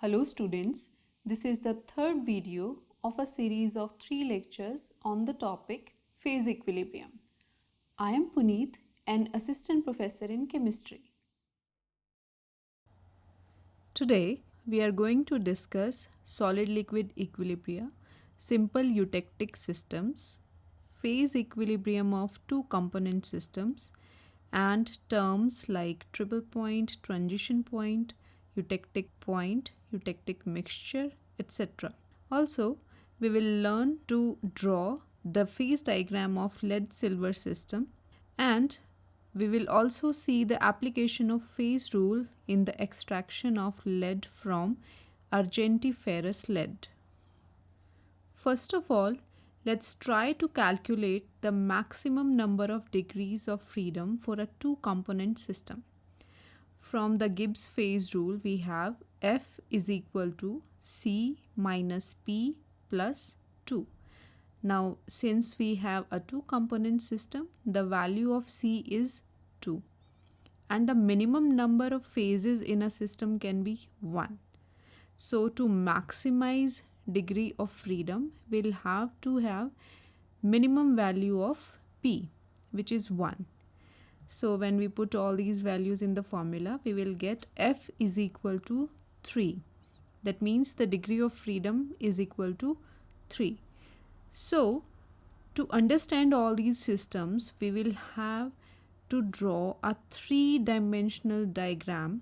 Hello students, this is the third video of a series of 3 lectures on the topic phase equilibrium. I am Puneet, an assistant professor in chemistry. Today we are going to discuss solid-liquid equilibria, simple eutectic systems, phase equilibrium of two component systems, and terms like triple point, transition point, eutectic mixture, etc. Also, we will learn to draw the phase diagram of lead silver system, and we will also see the application of phase rule in the extraction of lead from argentiferous lead. First of all, let's try to calculate the maximum number of degrees of freedom for a two component system. From the Gibbs phase rule, we have F is equal to C minus P plus 2. Now, since we have a two component system, the value of C is 2. And the minimum number of phases in a system can be 1. So, to maximize degree of freedom, we'll have to have minimum value of P, which is 1. So when we put all these values in the formula, we will get F is equal to 3. That means the degree of freedom is equal to 3. So to understand all these systems, we will have to draw a three-dimensional diagram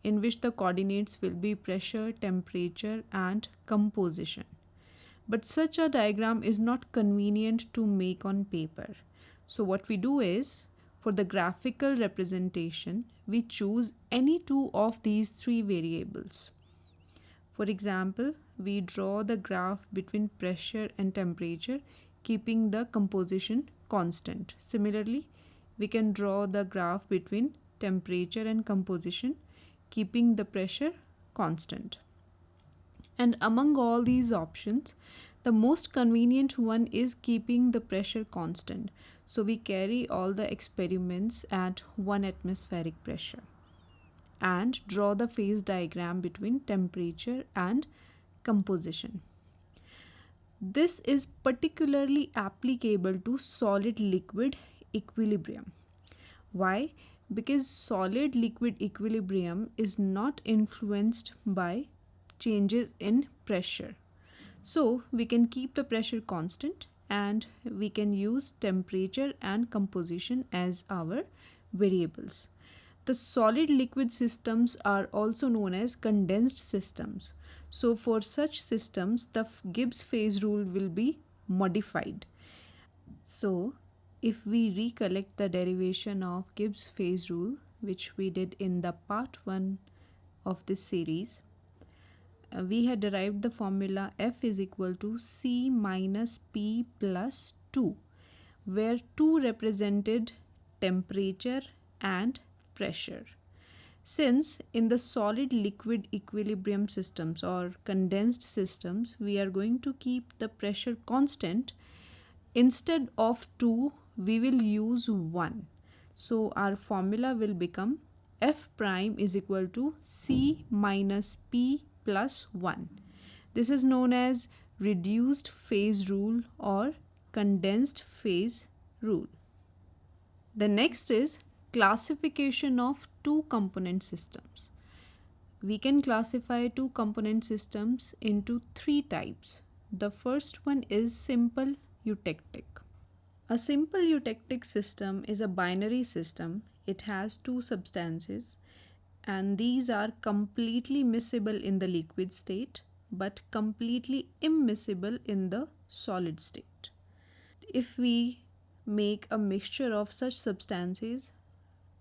in which the coordinates will be pressure, temperature, and composition. But such a diagram is not convenient to make on paper. So what we do is, for the graphical representation, we choose any two of these three variables. For example, we draw the graph between pressure and temperature, keeping the composition constant. Similarly, we can draw the graph between temperature and composition, keeping the pressure constant. And among all these options, the most convenient one is keeping the pressure constant. So we carry all the experiments at 1 atmospheric pressure and draw the phase diagram between temperature and composition. This is particularly applicable to solid-liquid equilibrium. Why? Because solid-liquid equilibrium is not influenced by changes in pressure. So we can keep the pressure constant and we can use temperature and composition as our variables. The solid liquid systems are also known as condensed systems. So for such systems, the Gibbs phase rule will be modified. So if we recollect the derivation of Gibbs phase rule, which we did in the part 1 of this series, we had derived the formula F is equal to C minus P plus 2, where 2 represented temperature and pressure. Since in the solid liquid equilibrium systems or condensed systems, we are going to keep the pressure constant, instead of 2, we will use 1. So our formula will become F prime is equal to C minus P plus 1. This is known as reduced phase rule or condensed phase rule. The next is classification of two component systems. We can classify two component systems into three types. The first one is simple eutectic. A simple eutectic system is a binary system. It has two substances, and these are completely miscible in the liquid state but completely immiscible in the solid state. If we make a mixture of such substances,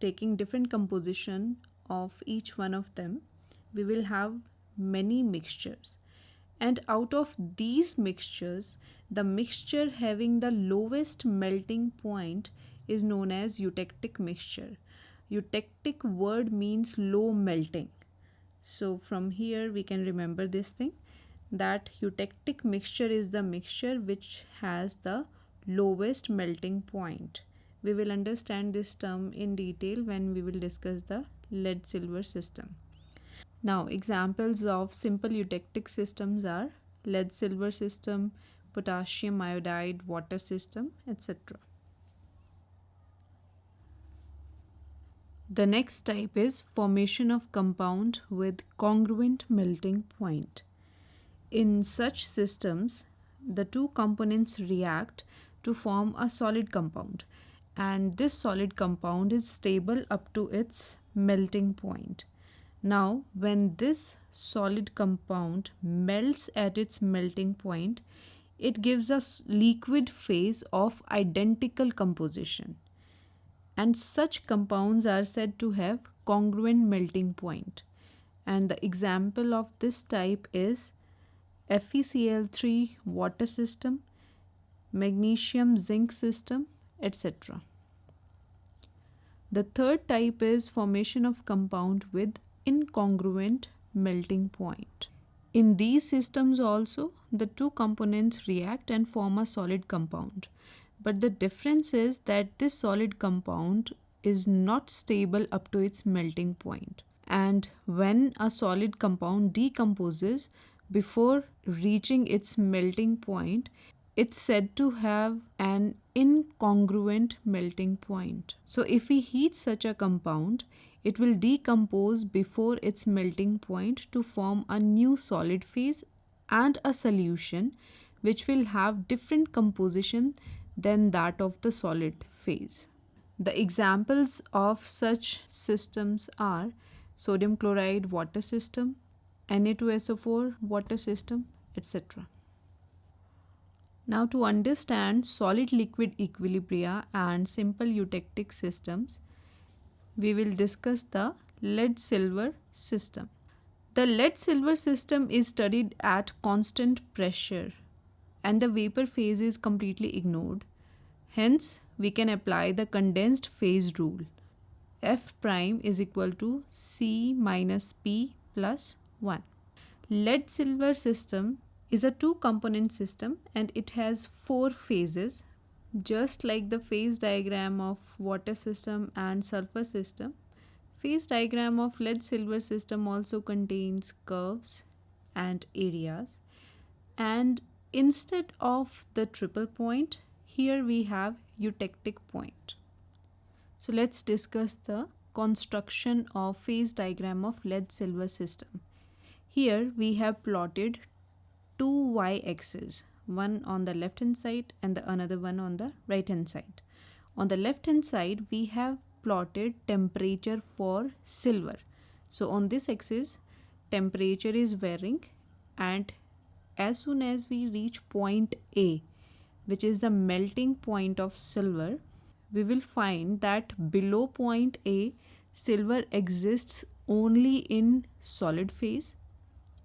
taking different composition of each one of them, we will have many mixtures. And out of these mixtures, the mixture having the lowest melting point is known as eutectic mixture. Eutectic word means low melting. So from here we can remember this thing, that eutectic mixture is the mixture which has the lowest melting point. We will understand this term in detail when we will discuss the lead silver system. Now, examples of simple eutectic systems are lead silver system, potassium iodide water system, etc. The next type is formation of compound with congruent melting point. In such systems, the two components react to form a solid compound, and this solid compound is stable up to its melting point. Now, when this solid compound melts at its melting point, it gives us liquid phase of identical composition. And such compounds are said to have congruent melting point. And the example of this type is FeCl3 water system, magnesium zinc system, etc. The third type is formation of compound with incongruent melting point. In these systems also, the two components react and form a solid compound. But the difference is that this solid compound is not stable up to its melting point. And when a solid compound decomposes before reaching its melting point, it's said to have an incongruent melting point. So if we heat such a compound, it will decompose before its melting point to form a new solid phase and a solution which will have different composition than that of the solid phase. The examples of such systems are sodium chloride water system, Na2SO4 water system, etc. Now, to understand solid-liquid equilibria and simple eutectic systems, we will discuss the lead-silver system. The lead-silver system is studied at constant pressure and the vapor phase is completely ignored. Hence, we can apply the condensed phase rule. F prime is equal to C minus P plus 1. Lead-silver system is a two-component system and it has four phases. Just like the phase diagram of water system and sulfur system, phase diagram of lead-silver system also contains curves and areas. And instead of the triple point, here we have eutectic point. So let's discuss the construction of phase diagram of lead-silver system. Here we have plotted two y-axes, one on the left hand side and the another one on the right hand side. On the left hand side we have plotted temperature for silver. So on this axis temperature is varying, and as soon as we reach point A, which is the melting point of silver, we will find that below point A silver exists only in solid phase,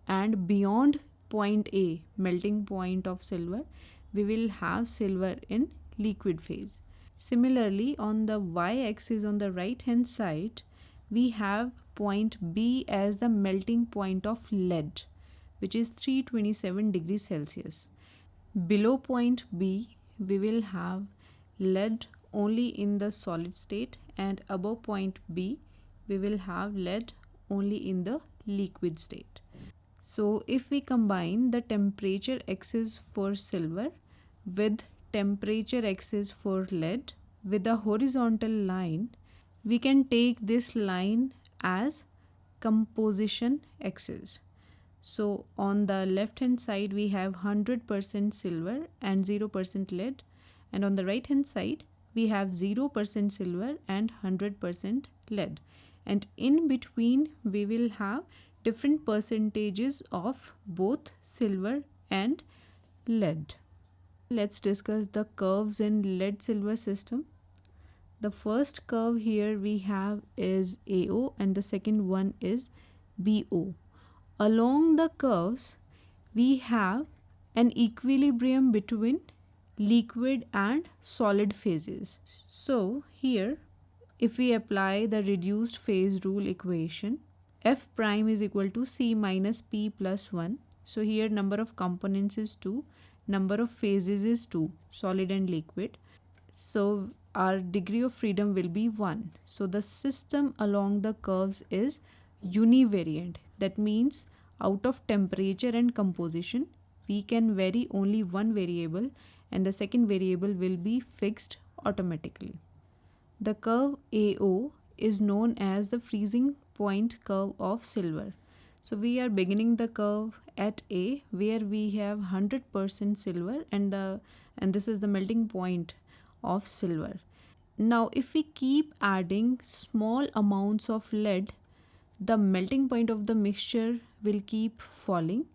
and beyond point A, melting point of silver, we will have silver in liquid phase. Similarly, on the y-axis on the right hand side, we have point B as the melting point of lead, which is 327 degrees Celsius. Below point B, we will have lead only in the solid state, and above point B, we will have lead only in the liquid state. So if we combine the temperature axis for silver with temperature axis for lead with a horizontal line, we can take this line as composition axis. So on the left hand side we have 100% silver and 0% lead, and on the right hand side we have 0% silver and 100% lead, and in between we will have different percentages of both silver and lead. Let's discuss the curves in lead silver system. The first curve here we have is AO and the second one is BO. Along the curves we have an equilibrium between liquid and solid phases. So here if we apply the reduced phase rule equation, F prime is equal to C minus P plus 1. So here number of components is 2, number of phases is 2, solid and liquid. So our degree of freedom will be 1. So the system along the curves is univariant. That means out of temperature and composition, we can vary only one variable and the second variable will be fixed automatically. The curve AO is known as the freezing point curve of silver. So we are beginning the curve at A where we have 100% silver and this is the melting point of silver. Now if we keep adding small amounts of lead, the melting point of the mixture will keep falling,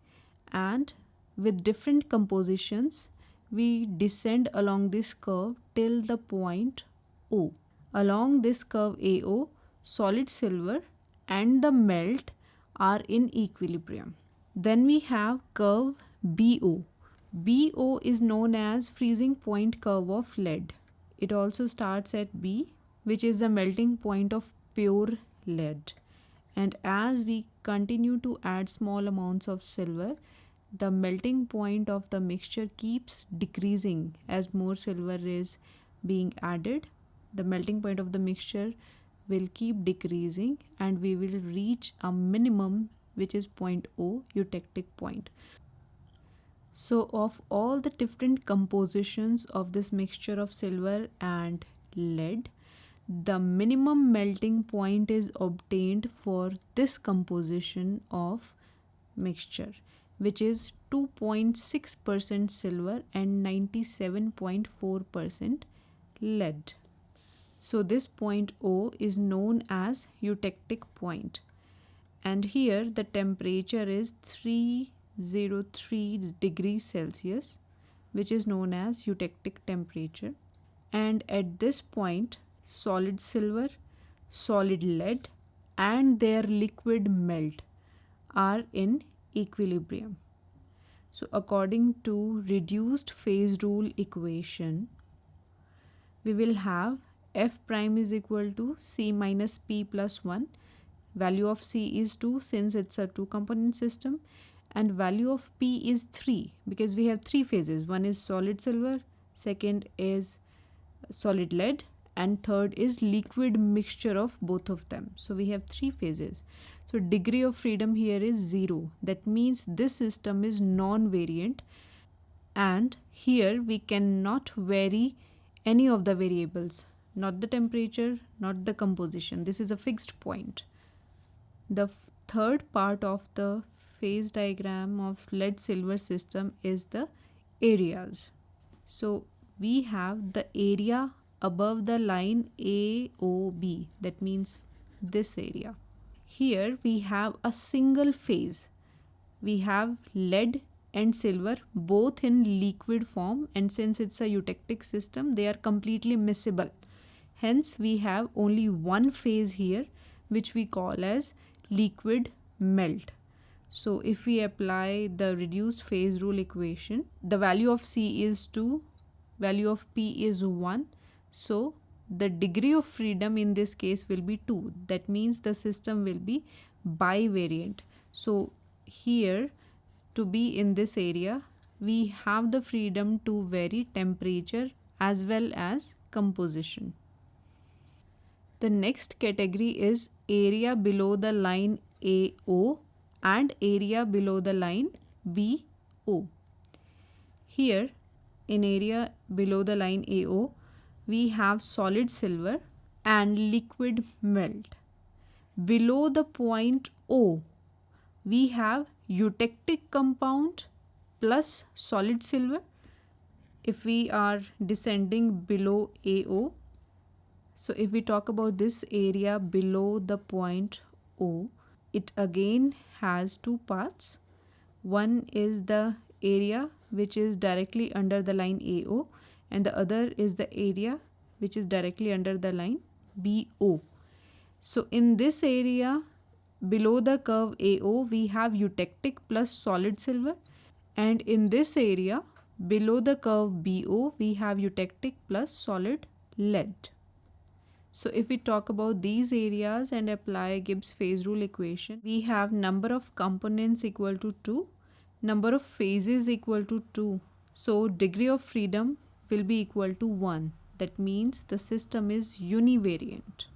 and with different compositions we descend along this curve till the point O. Along this curve AO, solid silver and the melt are in equilibrium. Then we have curve BO. BO is known as freezing point curve of lead. It also starts at B, which is the melting point of pure lead. And as we continue to add small amounts of silver, the melting point of the mixture keeps decreasing as more silver is being added. The melting point of the mixture will keep decreasing and we will reach a minimum, which is point O, eutectic point. So of all the different compositions of this mixture of silver and lead, the minimum melting point is obtained for this composition of mixture, which is 2.6% silver and 97.4% lead. So this point O is known as eutectic point, and here the temperature is 303 degrees Celsius, which is known as eutectic temperature. And at this point, solid silver, solid lead and their liquid melt are in equilibrium. So according to reduced phase rule equation, we will have F prime is equal to C minus P plus 1. Value of C is 2 since it's a two component system, and value of P is 3 because we have three phases. One is solid silver, second is solid lead, and third is liquid mixture of both of them. So we have three phases. So degree of freedom here is 0. That means this system is non-variant, and here we cannot vary any of the variables, not the temperature, not the composition. This is a fixed point. The third part of the phase diagram of lead silver system is the areas. So we have the area above the line AOB, that means this area. Here we have a single phase. We have lead and silver both in liquid form, and since it's a eutectic system, they are completely miscible. Hence we have only one phase here, which we call as liquid melt. So if we apply the reduced phase rule equation, the value of C is 2, value of P is 1. So the degree of freedom in this case will be 2. That means the system will be bivariant. So here, to be in this area, we have the freedom to vary temperature as well as composition. The next category is area below the line AO and area below the line BO. Here in area below the line AO, we have solid silver and liquid melt. Below the point O, we have eutectic compound plus solid silver. If we are descending below AO, so if we talk about this area below the point O, it again has two parts. One is the area which is directly under the line AO, and the other is the area which is directly under the line BO. So in this area below the curve AO, we have eutectic plus solid silver, and in this area below the curve BO, we have eutectic plus solid lead. So if we talk about these areas and apply Gibbs phase rule equation, we have number of components equal to 2, number of phases equal to 2. So degree of freedom will be equal to 1. That means the system is univariant.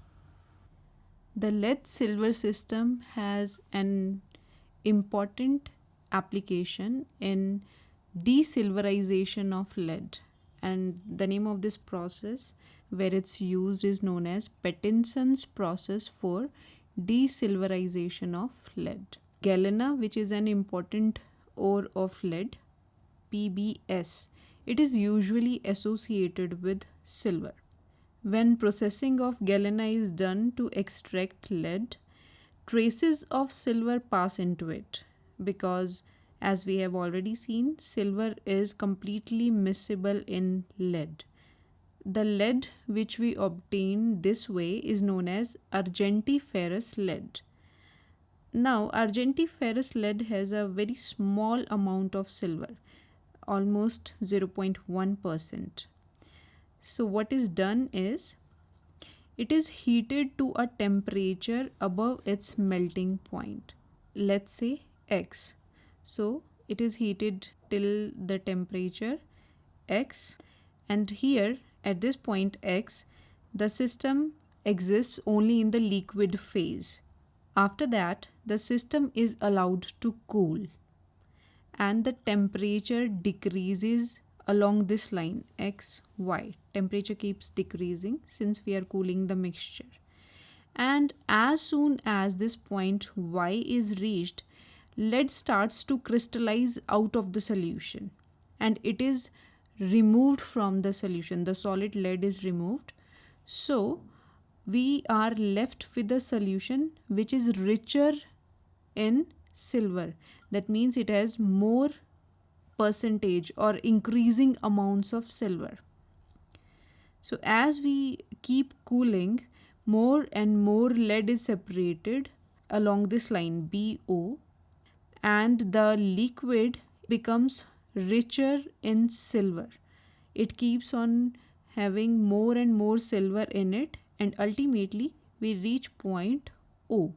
The lead silver system has an important application in desilverization of lead, and the name of this process where it's used is known as Pattinson's process for desilverization of lead. Galena, which is an important ore of lead, PBS, it is usually associated with silver. When processing of galena is done to extract lead, traces of silver pass into it because, as we have already seen, silver is completely miscible in lead. The lead which we obtain this way is known as argentiferous lead. Now, argentiferous lead has a very small amount of silver, almost 0.1%. So, what is done is it is heated to a temperature above its melting point. Let's say X. So, it is heated till the temperature X, and here at this point X, the system exists only in the liquid phase. After that, the system is allowed to cool and the temperature decreases along this line X, Y. Temperature keeps decreasing since we are cooling the mixture. And as soon as this point Y is reached, lead starts to crystallize out of the solution and it is removed from the solution. The solid lead is removed. So, we are left with a solution which is richer in silver. That means it has more percentage or increasing amounts of silver. So as we keep cooling, more and more lead is separated along this line BO, and the liquid becomes richer in silver. It keeps on having more and more silver in it, and ultimately we reach point O.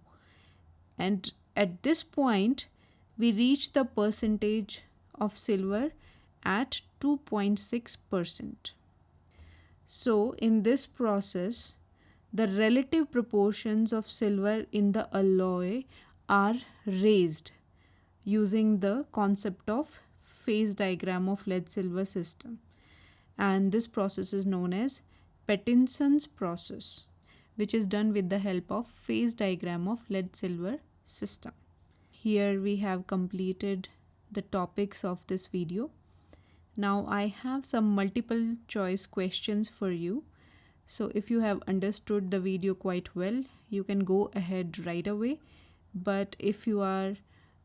And at this point, we reach the percentage of silver at 2.6%. So, in this process, the relative proportions of silver in the alloy are raised using the concept of phase diagram of lead silver system. And this process is known as Pattinson's process, which is done with the help of phase diagram of lead silver system. Here we have completed the topics of this video. Now I have some multiple choice questions for you. So if you have understood the video quite well, you can go ahead right away. But if you are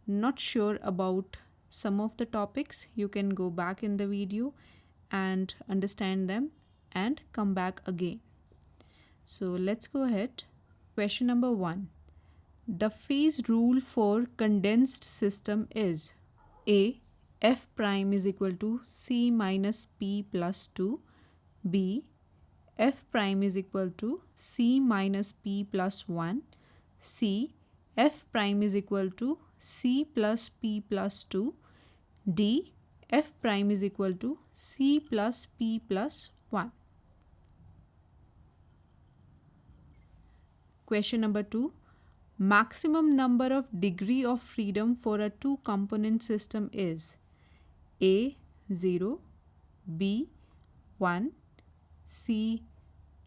not sure about some of the topics, you can go back in the video and understand them and come back again. So let's go ahead. Question number 1. The phase rule for condensed system is A. F prime is equal to C minus P plus 2. B. F prime is equal to C minus P plus 1. C. F prime is equal to C plus P plus 2. D. F prime is equal to C plus P plus 1. Question number 2. Maximum number of degree of freedom for a two-component system is A. 0, B. 1, C.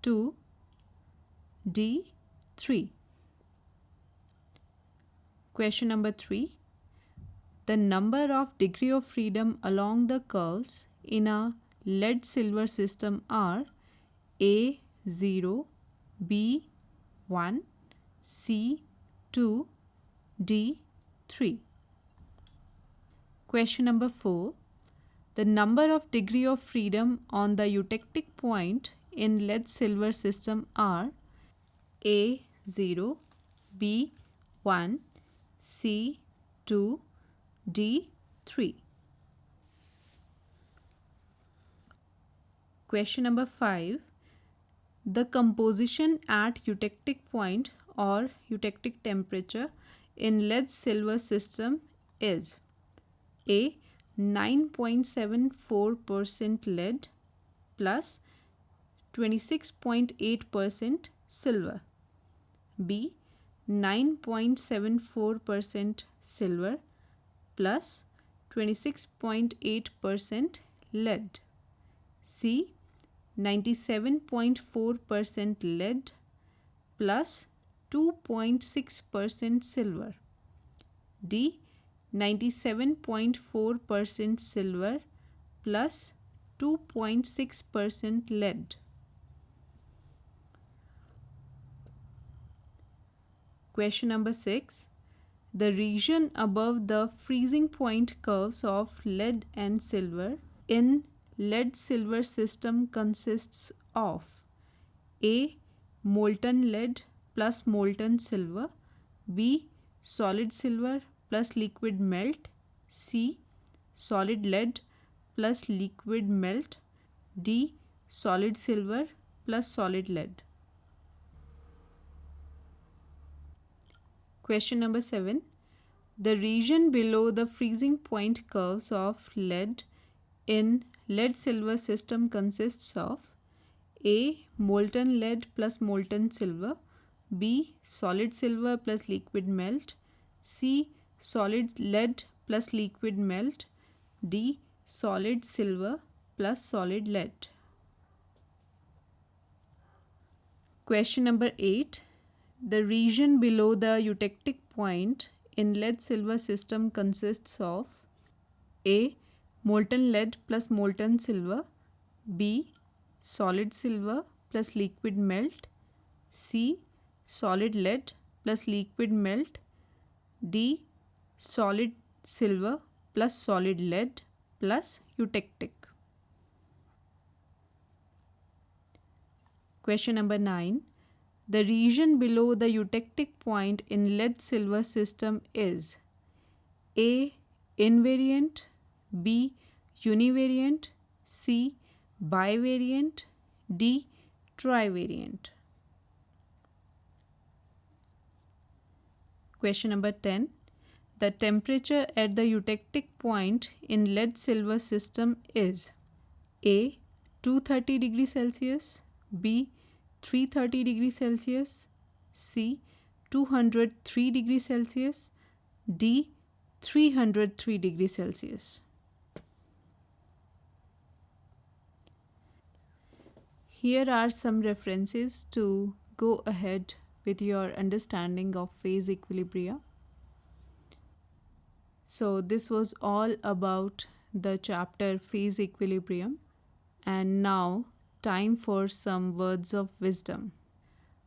2, D. 3. Question number 3. The number of degree of freedom along the curves in a lead silver system are A. 0, B. 1, C. 2, D. 3. Question number 4. The number of degree of freedom on the eutectic point in lead silver system are A. 0, B. 1, C. 2, D. 3. Question number 5. The composition at eutectic point or eutectic temperature in lead silver system is A. 9.74% lead plus 26.8% silver. B. 9.74% silver plus 26.8% lead. C. 97.4% lead plus 2.6% silver. D. 97.4% silver plus 2.6% lead. Question number 6. The region above the freezing point curves of lead and silver in lead-silver system consists of A. Molten lead plus molten silver, B. Solid silver plus liquid melt, C. Solid lead plus liquid melt, D. Solid silver plus solid lead. Question number 7. The region below the freezing point curves of lead in lead-silver system consists of A. Molten lead plus molten silver, B. Solid silver plus liquid melt, C. Solid lead plus liquid melt, D. Solid silver plus solid lead. Question number 8. The region below the eutectic point in lead-silver system consists of A. Molten lead plus molten silver, B. Solid silver plus liquid melt, C. Solid lead plus liquid melt, D. Solid silver plus solid lead plus eutectic. Question number 9. The region below the eutectic point in lead-silver system is A. Invariant, B. Univariant, C. Bivariant, D. Trivariant. Question number 10. The temperature at the eutectic point in lead-silver system is A. 230 degrees Celsius, B. 330 degrees Celsius, C. 203 degrees Celsius, D. 303 degrees Celsius. Here are some references to go ahead with your understanding of phase equilibria. So this was all about the chapter phase equilibrium, and now time for some words of wisdom.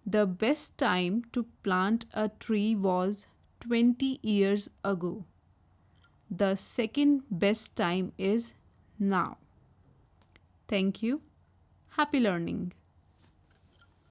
The best time to plant a tree was 20 years ago. The second best time is now. Thank you. Happy learning.